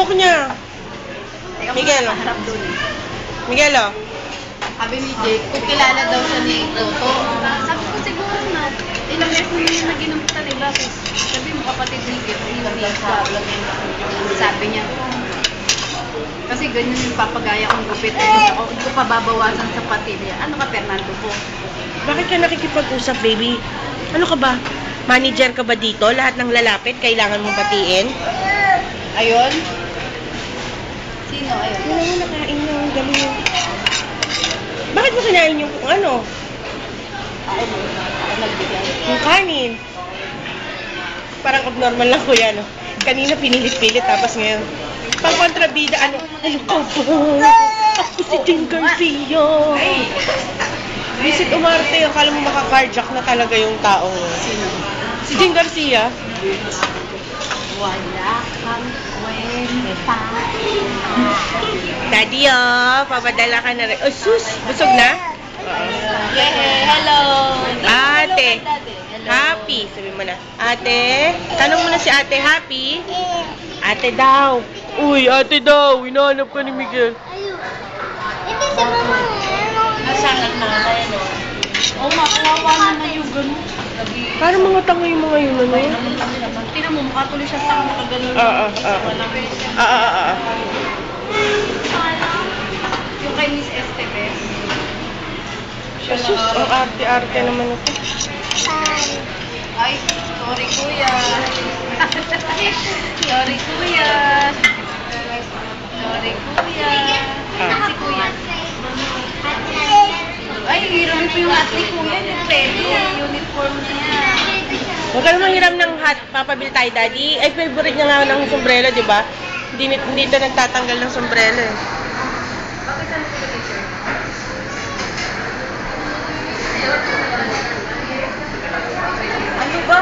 Antok niya. Miguel, oh. Harap doon. Miguel, oh. Sabi ni Jake, kung kilala daw siya ni Toto. Sabi ko siguro na, ilang beses mo yung nag-inom ka na iba. Sabi mo kapatid ni Jake, hindi ka. Sabi niya, kasi ganyan yung papagaya kong gupit. Ako, hindi ko pababawasan sa patilya. Ano ka, Fernando po? Bakit ka nakikipag-usap, baby? Ano ka ba? Manager ka ba dito? Lahat ng lalapit, kailangan mong batiin? Ayun? Sino ayun? Wala mo nakain na. Galing. Bakit mo kinain yung kung ano? Ako nagbigay. Yung kanin. Parang abnormal lang ko yan. Oh. Kanina pinilit-pilit, tapos ngayon. Pang kontrabida, ano ka ba? Ako si Jing Garcia. Visit umarte, akala mo makakarjack na talaga yung taong. Sino? Si Jing Garcia. Wala kang kwenta. Daddy, oh, papadala ka na rin. Oh, sus, busog na? Yeah, hello. Ate, Hello. happy. Sabi mo na. Ate, tanong mo na si ate, happy? Ate daw. Uy, ate daw. Hinahanap ka ni Miguel. Nasangat na nga tayo, no? Oo, makawawa naman yung gano'n. Parang mga tanga yung mga yun, ano? Tingnan mo, mukha tuloy siya tanga makagano'n. Yung kay Miss Estebes. Sus, ang arte-arte naman ito. Ay, sorry kuya. Sorry kuya. Sorry kuya. Si kuya. Ay, hiram ko yung hat ni kuya. Yung pwede, uniform niya. Huwag ka naman hiram ng hat. Papabil tayo, daddy. Ay, favorite niya nga ng sombrero, di ba? Hindi ito nagtatanggal ng sombrero eh. Ano ba?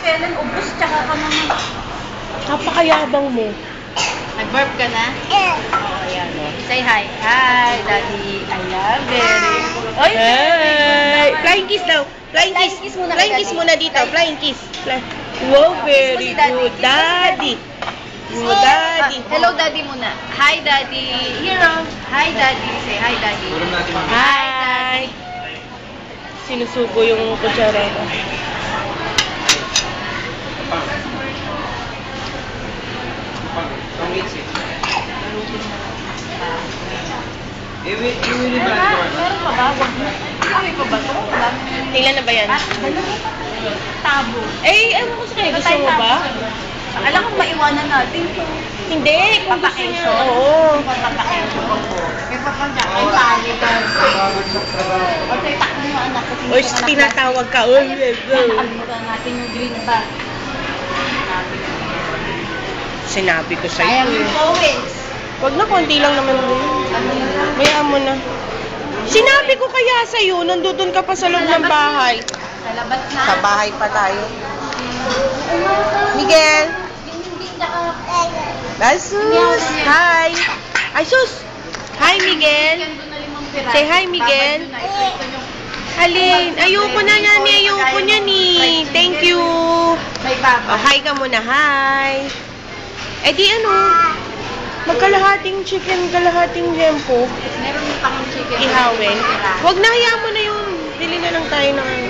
Kailan ubos? Tsaka ka naman. Napakayabang mo. Nag-burp ka na? Oo, yan. Say hi. Hi, Daddy. I love it. Oy, Hey! Flying kiss daw. Flying Flying kiss. kiss muna kay Flying daddy. kiss muna dito. Flying kiss. Wow, very Kiss mo si daddy. good. Kiss mo si daddy. Daddy. Good daddy. Hello, Daddy muna. Hi, Daddy. Hero. Hi, Daddy. Say hi, Daddy. Hi. Sinusubo yung kutsara ko. Meron pa ba? Wag na. Iuwi pa ba ito? Ilan na ba yan? Tabo. Eh, ano ko sa kanya? Gusto mo ba? Alam ko maiwanan natin to. Hindi. Kung gusto Papakenso. niya. Oo. Papakenso. May papangya. Ay, pali ka. O, tayo takbo mo anak. Kasi Uy, hindi ka na tinatawag ka. Uy, nakalimutan natin yung green bag. Sinabi ko sa'yo. Sayang yung poets. Wag na, konti lang naman din. Ano yun? Mayaan mo na. Sinabi ko kaya sa'yo, nandun ka pa sa loob ng bahay. Sa labas na. Sa bahay pa tayo. Miguel! Ay, sus! Hi! Ay, sus! Hi, Miguel! Say hi, Miguel. Halin, ayoko na yan, ayoko niya ni. Thank you. May baba. Oh, hi ka muna, hi. Eh di ano, magkalahating chicken, kalahating lempo, Meron mo pang chicken. ihawin. Huwag na, hayaan mo na yung, bili na lang tayo ng ano.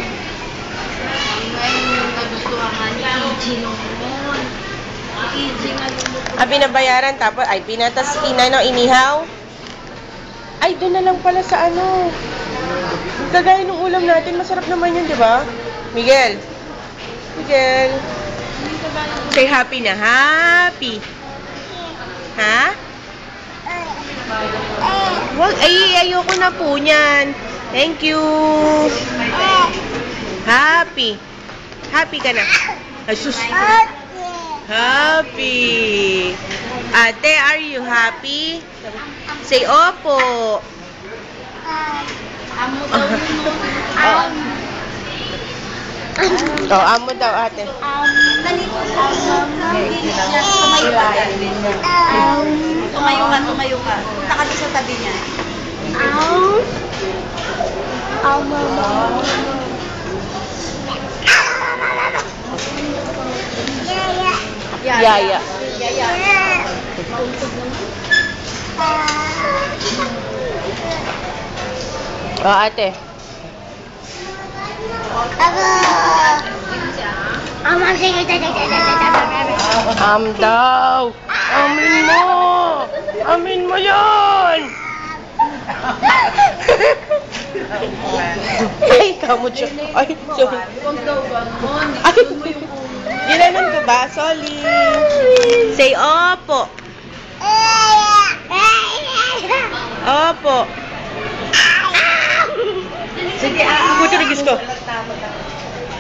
Ngayon yung nagustuhan nga ni EG noon. EG nga luluto. Binabayaran, tapos, ay, pinatas, inihaw. Ay, doon na lang pala sa ano. Kagaya ng ulam natin, masarap naman yun, di ba? Miguel. Miguel. Say happy na, happy. Ha? Wag, ayoko na po niyan. Thank you. Happy. Happy ka na. Ay, sus. Happy. Ate, are you happy? Say opo. Amo daw yun no. Oh, amo daw ate. Tumayo ka, tumayo ka. Punta ka doon sa tabi niya. Yaya. Yaya. O, ate. Daw. Amin mo. Amin mo yan. Ay, kamot siya. Ay, sorry. Huwag daw gano'n. Ay, ginanon ko ba? Sorry. Say opo. Opo. Sige, Buti na gusto.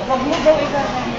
Huwag mo daw ikaw.